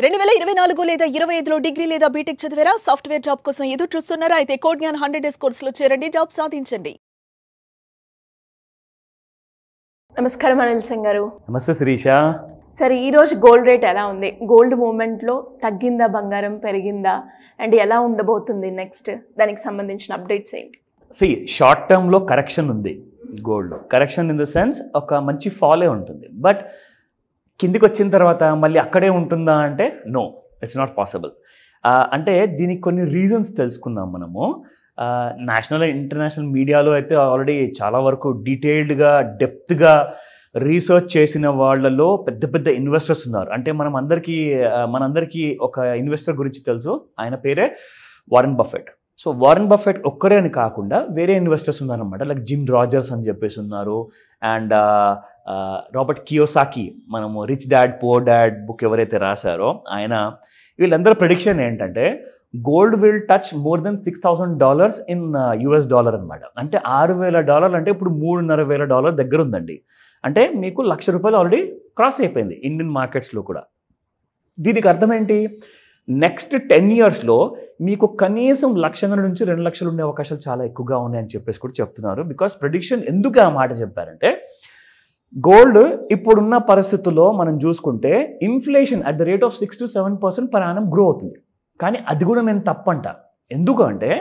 2024 లేదా 25లో డిగ్రీ లేదా బీటెక్ చదివారా? సాఫ్ట్వేర్ జాబ్ కోసం ఎదురు చూస్తున్నారా? అయితే కోడ్ జ్ఞాన్ 100 డేస్ కోర్సులో చేరండి, జాబ్ సాధించండి. నమస్కారం అనిల్ సింగ్ గారు. నమస్తే శిరీష. సరే, ఈరోజు గోల్డ్ రేట్ ఎలా ఉంది? గోల్డ్ మూమెంట్లో తగ్గిందా, బంగారం పెరిగిందా, అండ్ ఎలా ఉండబోతుంది నెక్స్ట్? దానికి సంబంధించిన అప్డేట్స్ ఏంటి? షార్ట్ టర్మ్లో కరెక్షన్ ఉంది. Gold correction in the sense ఒక మంచి ఫాలే ఉంటుంది, బట్ కిందికి వచ్చిన తర్వాత మళ్ళీ అక్కడే ఉంటుందా అంటే నో, ఇట్స్ నాట్ పాసిబుల్. అంటే దీనికి కొన్ని రీజన్స్ తెలుసుకుందాం మనము. నేషనల్ అండ్ ఇంటర్నేషనల్ మీడియాలో అయితే ఆల్రెడీ చాలా వరకు డీటెయిల్డ్గా డెప్త్గా రీసెర్చ్ చేసిన వాళ్ళలో పెద్ద పెద్ద ఇన్వెస్టర్స్ ఉన్నారు. అంటే మనందరికీ ఒక ఇన్వెస్టర్ గురించి తెలుసు, ఆయన పేరే Warren Buffett. So Warren Buffett ఒక్కరే అని కాకుండా వేరే ఇన్వెస్టర్స్ ఉన్నారనమాట. లైక్ జిమ్ రాజర్స్ అని చెప్పేసి ఉన్నారు, అండ్ రాబర్ట్ కియోసాకి, మనము rich dad poor dad book ఎవరైతే రాశారో ఆయన. వీళ్ళందరూ ప్రెడిక్షన్ ఏంటంటే gold will touch more than $6,000 in US dollar అనమాట. అంటే $6,000 అంటే ఇప్పుడు $3,500 దగ్గర ఉందండి. అంటే మీకు ₹1,00,000 ఆల్రెడీ క్రాస్ అయిపోయింది ఇండియన్ మార్కెట్స్లో కూడా. దీనికి అర్థం ఏంటి? నెక్స్ట్ 10 ఇయర్స్లో మీకు కనీసం 1,00,000 నుంచి 2,00,000 ఉండే అవకాశాలు చాలా ఎక్కువగా ఉన్నాయని చెప్పేసి కూడా చెప్తున్నారు. బికాస్ ప్రెడిక్షన్ ఎందుకు ఆ మాట చెప్పారంటే, గోల్డ్ ఇప్పుడున్న పరిస్థితుల్లో మనం చూసుకుంటే inflation at the rate of 6 to 7% per annum grow అవుతుంది. కానీ అది కూడా నేను తప్పంట. ఎందుకంటే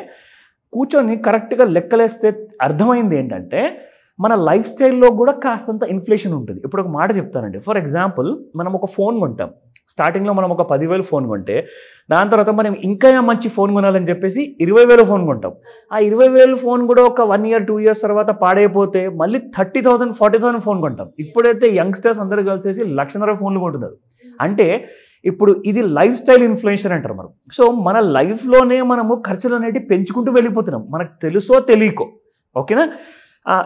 కూర్చొని కరెక్ట్గా లెక్కలేస్తే అర్థమైంది ఏంటంటే మన లైఫ్ స్టైల్లో కూడా కాస్తంత ఇన్ఫ్లేషన్ ఉంటుంది. ఇప్పుడు ఒక మాట చెప్తానండి. ఫర్ ఎగ్జాంపుల్, మనం ఒక ఫోన్ కొంటాం. స్టార్టింగ్లో మనం ఒక 10,000 ఫోన్ కొంటే దాని తర్వాత మనం ఇంకా మంచి ఫోన్ కొనాలని చెప్పేసి 20,000 ఫోన్ కొంటాం. ఆ 20,000 ఫోన్ కూడా ఒక 1 year 2 years తర్వాత పాడైపోతే మళ్ళీ 30,000 40,000 ఫోన్ కొంటాం. ఇప్పుడైతే యంగ్స్టర్స్ అందరూ కలిసేసి 1,00,000 ఫోన్లు కొంటున్నారు. అంటే ఇప్పుడు ఇది లైఫ్ స్టైల్ ఇన్ఫ్లేషన్ అంటారు మనం. సో మన లైఫ్లోనే మనము ఖర్చులు అనేవి పెంచుకుంటూ వెళ్ళిపోతున్నాం, మనకు తెలుసో తెలియకో. ఓకేనా?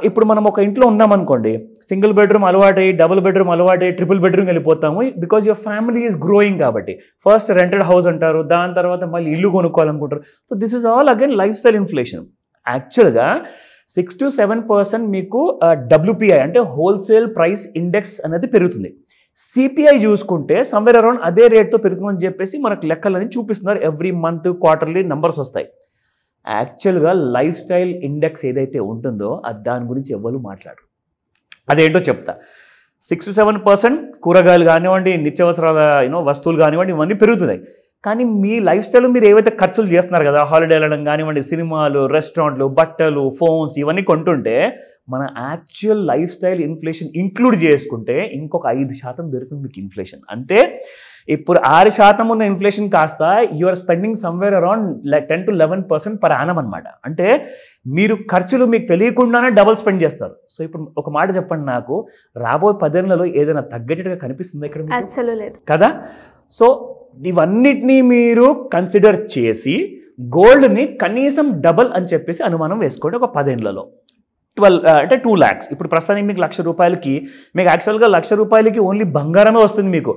ఇప్పుడు మనం ఒక ఇంట్లో ఉన్నామనుకోండి, సింగిల్ బెడ్రూమ్ అలవాటై, డబుల్ బెడ్రూమ్ అలవాటై, ట్రిపుల్ బెడ్రూమ్ వెళ్ళిపోతాము. Because your family is growing కాబట్టి. ఫస్ట్ రెంటెడ్ హౌస్ అంటారు, దాని తర్వాత మళ్ళీ ఇల్లు కొనుక్కోవాలనుకుంటారు. So this is all again lifestyle inflation. యాక్చువల్గా 6 to 7% మీకు WPI అంటే హోల్సేల్ ప్రైస్ ఇండెక్స్ అనేది పెరుగుతుంది. CPI చూసుకుంటే సమ్వేర్ అరౌండ్ అదే రేట్తో పెరుగుతుందని చెప్పేసి మనకు లెక్కలని చూపిస్తున్నారు. ఎవ్రీ మంత్ క్వార్టర్లీ నెంబర్స్ వస్తాయి. యాక్చువల్గా లైఫ్ స్టైల్ ఇండెక్స్ ఏదైతే ఉంటుందో అది దాని గురించి ఎవ్వరు మాట్లాడరు. అదేంటో చెప్తా. 6 to 7% కూరగాయలు కానివ్వండి, నిత్యావసరాల వస్తువులు కానివ్వండి, ఇవన్నీ పెరుగుతున్నాయి. కానీ మీ లైఫ్ స్టైల్ మీరు ఏవైతే ఖర్చులు చేస్తున్నారు కదా, హాలిడే వెళ్ళడం కానివ్వండి, సినిమాలు, రెస్టారెంట్లు, బట్టలు, ఫోన్స్ ఇవన్నీ కొంటుంటే మన actual life style inflation include చేసుకుంటే ఇంకొక 5% పెరుగుతుంది మీకు ఇన్ఫ్లేషన్. అంటే ఇప్పుడు 6% ఉన్న ఇన్ఫ్లేషన్ కాస్త your spending somewhere around 10 to 11% per annum అనమాట. అంటే మీరు ఖర్చులు మీకు తెలియకుండానే డబుల్ స్పెండ్ చేస్తారు. సో ఇప్పుడు ఒక మాట చెప్పండి, నాకు రాబోయే 10 ఏళ్లలో ఏదైనా తగ్గేటట్టుగా కనిపిస్తుంది ఇక్కడ? అస్సలు లేదు కదా. సో ఇవన్నిటినీ మీరు కన్సిడర్ చేసి గోల్డ్ని కనీసం డబల్ అని చెప్పేసి అనుమానం వేసుకోండి. ఒక 10 ఏళ్లలో 2 lakhs. ఇప్పుడు ప్రస్తుతానికి మీకు ₹1,00,000 మీకు యాక్చువల్గా ₹1,00,000 ఓన్లీ బంగారమే వస్తుంది. మీకు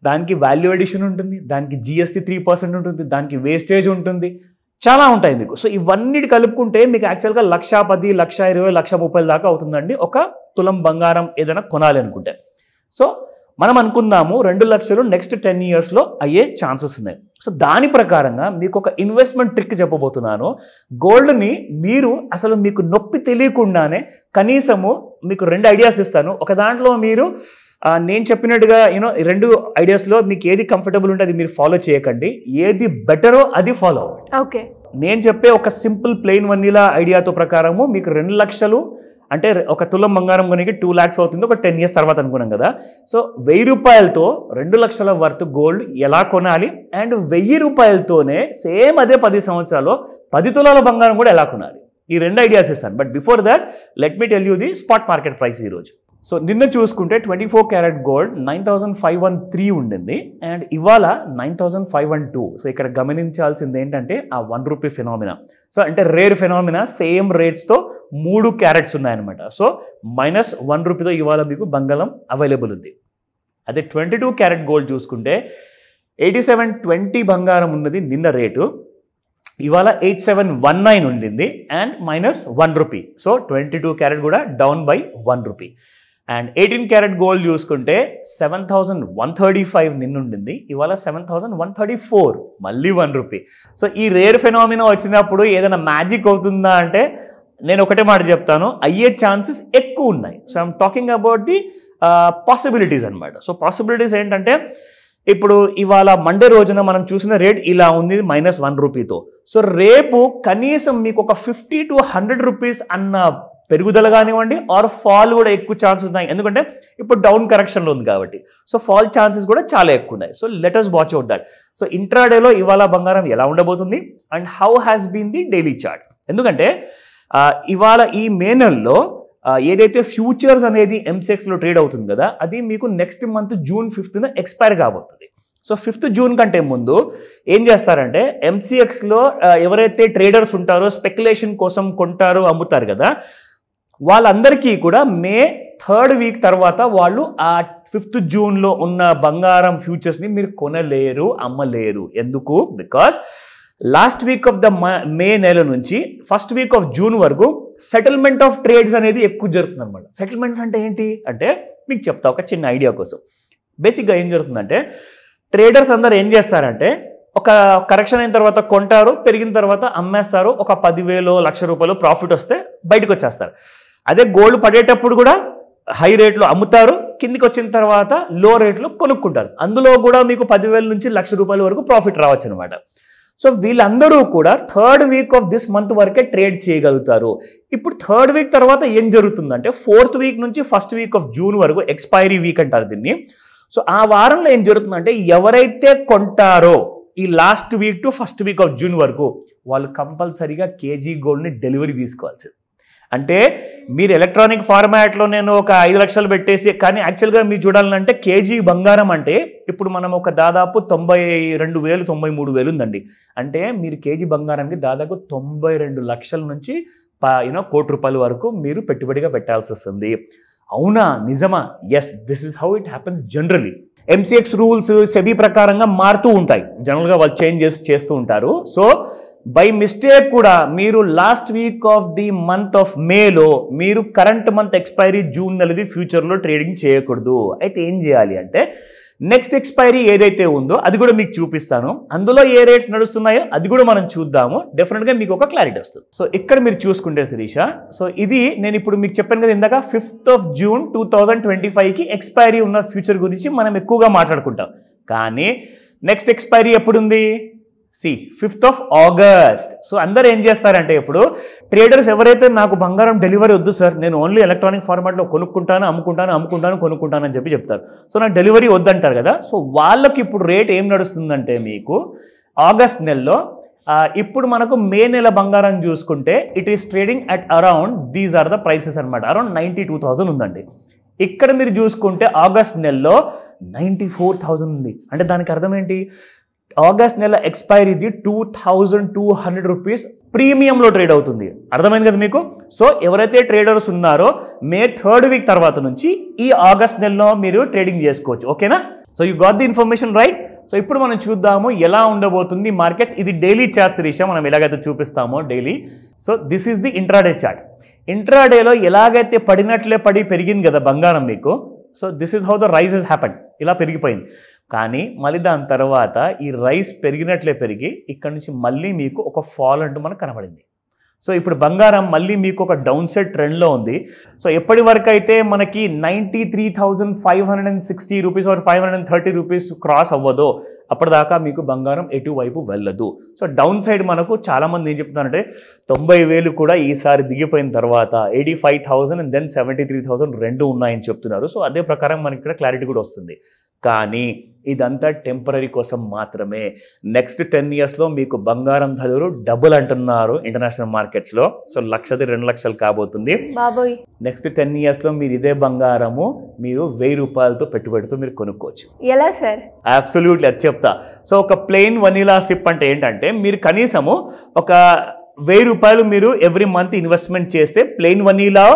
దానికి వాల్యూ అడిషన్ ఉంటుంది, దానికి GST 3% ఉంటుంది, దానికి వేస్టేజ్ ఉంటుంది, చాలా ఉంటాయి మీకు. సో ఇవన్నిటి కలుపుకుంటే మీకు యాక్చువల్గా 1,10,000, 1,20,000, 1,30,000 దాకా అవుతుందండి ఒక తులం బంగారం ఏదైనా కొనాలి అనుకుంటే. సో మనం అనుకుందాము 2,00,000 నెక్స్ట్ 10 yearsలో అయ్యే ఛాన్సెస్ ఉన్నాయి. సో దాని ప్రకారంగా మీకు ఒక ఇన్వెస్ట్మెంట్ ట్రిక్ చెప్పబోతున్నాను. గోల్డ్ని మీరు అసలు మీకు నొప్పి తెలియకుండానే కనీసము మీకు 2 ఐడియాస్ ఇస్తాను. ఒక దాంట్లో మీరు నేను చెప్పినట్టుగా 2 ఐడియాస్లో మీకు ఏది కంఫర్టబుల్ ఉంటే అది మీరు ఫాలో చేయకండి, ఏది బెటరో అది ఫాలో అవ్వండి. ఓకే. నేను చెప్పే ఒక సింపుల్ ప్లెయిన్ వనీలా ఐడియాతో ప్రకారము మీకు 2,00,000 అంటే ఒక తులం బంగారం కొనికి 2 lakhs అవుతుంది ఒక 10 years తర్వాత అనుకున్నాం కదా. సో ₹1,000తో 2,00,000 వర్త్ గోల్డ్ ఎలా కొనాలి, అండ్ ₹1,000తోనే సేమ్ అదే 10 సంవత్సరాల్లో 10 తులాల బంగారం కూడా ఎలా కొనాలి, ఈ 2 ఐడియాస్ ఇస్తాను. But before that let me tell you the spot market price ఈరోజు. సో నిన్న చూసుకుంటే 24 క్యారెట్ గోల్డ్ 9,513 ఉండింది, అండ్ ఇవాళ 9,512. సో ఇక్కడ గమనించాల్సింది ఏంటంటే ఆ ₹1 ఫినామినా. సో అంటే రేర్ ఫినామినా, సేమ్ రేట్స్తో 3 క్యారెట్స్ ఉన్నాయన్నమాట. సో -1 ఇవాళ మీకు బంగారం అవైలబుల్ ఉంది. అదే 22 క్యారెట్ గోల్డ్ చూసుకుంటే 8720 బంగారం ఉన్నది నిన్న రేటు, ఇవాళ 8719 ఉండింది, అండ్ -1 రూపీ. సో 22 క్యారెట్ కూడా down by ₹1. And 18 carat gold చూసుకుంటే 7,135 నిన్నుండింది, ఇవాళ 7,134, మళ్ళీ 1 రూపీ. సో ఈ రేర్ ఫెనామినా వచ్చినప్పుడు ఏదైనా మ్యాజిక్ అవుతుందా అంటే నేను ఒకటే మాట చెప్తాను, అయ్యే ఛాన్సెస్ ఎక్కువ ఉన్నాయి. So I'm talking about the possibilities అనమాట. సో పాసిబిలిటీస్ ఏంటంటే ఇప్పుడు ఇవాళ మండే రోజున మనం చూసిన రేట్ ఇలా ఉంది -1 రూపీతో. సో రేపు కనీసం మీకు ఒక 50 to 100 రూపీస్ అన్న పెరుగుదల కానివ్వండి ఆర్ ఫాల్ కూడా ఎక్కువ ఛాన్సెస్ ఉన్నాయి, ఎందుకంటే ఇప్పుడు డౌన్ కరెక్షన్లో ఉంది కాబట్టి. సో ఫాల్ ఛాన్సెస్ కూడా చాలా ఎక్కువ ఉన్నాయి. So let us watch out that. So ఇంట్రాడేలో ఇవాళ బంగారం ఎలా ఉండబోతుంది and how has been the daily chart. ఎందుకంటే ఇవాళ ఈ మే నెలలో ఏదైతే ఫ్యూచర్స్ అనేది MCXలో ట్రేడ్ అవుతుంది కదా, అది మీకు next month June 5th expire కాబోతుంది. సో 5th June కంటే ముందు ఏం చేస్తారంటే MCXలో ఎవరైతే ట్రేడర్స్ ఉంటారో స్పెక్యులేషన్ కోసం కొంటారో అమ్ముతారు కదా, వాళ్ళందరికీ కూడా మే 3rd వీక్ తర్వాత వాళ్ళు ఆ 5th Juneలో ఉన్న బంగారం ఫ్యూచర్స్ని మీరు కొనలేరు, అమ్మలేరు. ఎందుకు? Because last week of the May నెల నుంచి 1st వీక్ ఆఫ్ June వరకు సెటిల్మెంట్ ఆఫ్ ట్రేడ్స్ అనేది ఎక్కువ జరుగుతుంది అనమాట. సెటిల్మెంట్స్ అంటే ఏంటి అంటే మీకు చెప్తా ఒక చిన్న ఐడియా కోసం. బేసిక్గా ఏం జరుగుతుందంటే ట్రేడర్స్ అందరు ఏం చేస్తారంటే ఒక కరెక్షన్ అయిన తర్వాత కొంటారు, పెరిగిన తర్వాత అమ్మేస్తారు, ఒక 10,000 1,00,000 రూపాయలు ప్రాఫిట్ వస్తే బయటకు వచ్చేస్తారు. అదే గోల్డ్ పడేటప్పుడు కూడా హై రేట్లో అమ్ముతారు, కిందికి వచ్చిన తర్వాత లో రేట్లో కొనుక్కుంటారు. అందులో కూడా మీకు 10,000 నుంచి 1,00,000 రూపాయల వరకు ప్రాఫిట్ రావచ్చు అనమాట. సో వీళ్ళందరూ కూడా 3rd week off this month వరకే ట్రేడ్ చేయగలుగుతారు. ఇప్పుడు 3rd వీక్ తర్వాత ఏం జరుగుతుందంటే 4th వీక్ నుంచి 1st వీక్ ఆఫ్ June వరకు ఎక్స్పైరీ వీక్ అంటారు దీన్ని. సో ఆ వారంలో ఏం జరుగుతుందంటే ఎవరైతే కొంటారో ఈ last week to 1st week of June వరకు వాళ్ళు కంపల్సరీగా కేజీ గోల్డ్ని డెలివరీ తీసుకోవాల్సింది. అంటే మీరు ఎలక్ట్రానిక్ ఫార్మాట్లో నేను ఒక 5 లక్షలు పెట్టేసి, కానీ యాక్చువల్గా మీరు చూడాలంటే కేజీ బంగారం అంటే ఇప్పుడు మనం ఒక దాదాపు 92,000 93,000 ఉందండి. అంటే మీరు కేజీ బంగారానికి దాదాపు 92 లక్షల నుంచి ₹1,00,00,000 వరకు మీరు పెట్టుబడిగా పెట్టాల్సి వస్తుంది. అవునా? నిజమా? Yes, this is how it happens generally. MCX rules SEBI ప్రకారంగా మారుతూ ఉంటాయి, జనరల్గా వాళ్ళు చేంజెస్ చేస్తూ ఉంటారు. సో బై మిస్టేక్ కూడా మీరు last week of the month of మేలో మీరు కరెంట్ మంత్ ఎక్స్పైరీ జూన్ నెలది ఫ్యూచర్లో ట్రేడింగ్ చేయకూడదు. అయితే ఏం చేయాలి అంటే నెక్స్ట్ ఎక్స్పైరీ ఏదైతే ఉందో అది కూడా మీకు చూపిస్తాను, అందులో ఏ రేట్స్ నడుస్తున్నాయో అది కూడా మనం చూద్దాము. డెఫినెట్గా మీకు ఒక క్లారిటీ వస్తుంది. సో ఇక్కడ మీరు చూసుకుంటే శిరీష, సో ఇది నేను ఇప్పుడు మీకు చెప్పాను కదా ఇందాక 5th June 2025కి ఎక్స్పైరీ ఉన్న ఫ్యూచర్ గురించి మనం ఎక్కువగా మాట్లాడుకుంటాం. కానీ నెక్స్ట్ ఎక్స్పైరీ ఎప్పుడుంది? 5th August. సో అందరు ఏం చేస్తారంటే ఇప్పుడు ట్రేడర్స్ ఎవరైతే నాకు బంగారం డెలివరీ వద్దు సార్, నేను ఓన్లీ ఎలక్ట్రానిక్ ఫార్మాట్లో కొనుక్కుంటాను, అమ్ముకుంటాను అని చెప్తారు. సో నాకు డెలివరీ వద్దంటారు కదా. సో వాళ్ళకి ఇప్పుడు రేట్ ఏం నడుస్తుందంటే మీకు ఆగస్ట్ నెలలో ఇప్పుడు మనకు మే నెల బంగారం చూసుకుంటే it is trading at around these are the prices అనమాట. అరౌండ్ 92,000 ఉందండి. ఇక్కడ మీరు చూసుకుంటే ఆగస్ట్ నెలలో 94,000 ఉంది. అంటే దానికి అర్థం ఏంటి? ఆగస్ట్ నెల ఎక్స్పైరీది 2,200 రూపీస్ ప్రీమియంలో ట్రేడ్ అవుతుంది. అర్థమైంది కదా మీకు? సో ఎవరైతే ట్రేడర్స్ ఉన్నారో మే 3rd వీక్ తర్వాత నుంచి ఈ ఆగస్ట్ నెలలో మీరు ట్రేడింగ్ చేసుకోవచ్చు. ఓకేనా? So you got the information right. So ఇప్పుడు మనం చూద్దాము ఎలా ఉండబోతుంది మార్కెట్స్. ఇది డైలీ చార్ట్ శిరీష, మనం ఎలాగైతే చూపిస్తామో daily. So this is the intraday chart. ఇంట్రాడేలో ఎలాగైతే పడినట్లే పడి పెరిగింది కదా బంగారం మీకు. So this is how the rise has happened. ఇలా పెరిగిపోయింది. కానీ మళ్ళీ దాని తర్వాత ఈ రైస్ పెరిగినట్లే పెరిగి ఇక్కడ నుంచి మళ్ళీ మీకు ఒక ఫాల్ అంటూ మనకు కనబడింది. సో ఇప్పుడు బంగారం మళ్ళీ మీకు ఒక డౌన్ సైడ్ ట్రెండ్లో ఉంది. సో ఎప్పటి వరకు అయితే మనకి 93,560 రూపీస్ ఆర్ 530 రూపీస్ క్రాస్ అవ్వదో అప్పటిదాకా మీకు బంగారం ఎటువైపు వెళ్ళదు. సో డౌన్ సైడ్ మనకు చాలామంది ఏం చెప్తున్నారంటే 90,000 కూడా ఈసారి దిగిపోయిన తర్వాత 85,000 అండ్ దెన్ 73,000 రెండు ఉన్నాయని చెప్తున్నారు. సో అదే ప్రకారం మనకి ఇక్కడ క్లారిటీ కూడా వస్తుంది. కానీ ఇదంతా టెంపరీ కోసం మాత్రమే. నెక్స్ట్ 10 yearsలో మీకు బంగారం ధరలు డబుల్ అంటున్నారు ఇంటర్నేషనల్ మార్కెట్స్లో. సో 1,00,000 2 లక్షలు కాబోతుంది బాబోయ్. నెక్స్ట్ 10 yearsలో మీరు ఇదే బంగారము మీరు 1,000 రూపాయలతో పెట్టుబడితో మీరు కొనుక్కోవచ్చు. ఎలా సార్? అబ్సల్యూట్లీ, అది చెప్తా. సో ఒక ప్లెయిన్ వనీలా సిప్ అంటే ఏంటంటే మీరు కనీసము ఒక 1,000 రూపాయలు మీరు ఎవ్రీ మంత్ ఇన్వెస్ట్మెంట్ చేస్తే ప్లెయిన్ వనీలా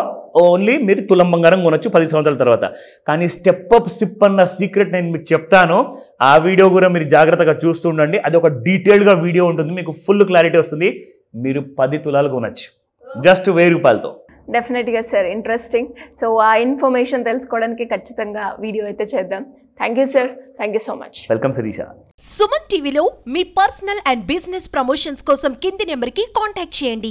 ఓన్లీ మీరు తులం బంగారం కొనొచ్చు 10 సంవత్సరాల తర్వాత. కానీ స్టెప్ అప్ సిప్ అన్న సీక్రెట్ నేను మీకు చెప్తాను. ఆ వీడియో కూడా మీరు జాగ్రత్తగా చూస్తూ ఉండండి. అది ఒక డీటెయిల్డ్గా వీడియో ఉంటుంది, మీకు ఫుల్ క్లారిటీ వస్తుంది. మీరు 10 తులాలు కొనొచ్చు జస్ట్ 1,000 రూపాయలతో. డెఫినెట్గా సార్, ఇంట్రెస్టింగ్. సో ఆ ఇన్ఫర్మేషన్ తెలుసుకోవడానికి ఖచ్చితంగా వీడియో అయితే చేద్దాం. Thank you sir, thank you so much. Welcome Shirisha. Suman టీవీలో మీ పర్సనల్ అండ్ బిజినెస్ ప్రమోషన్స్ కోసం కింది నెంబర్కి కాంటాక్ట్ చేయండి.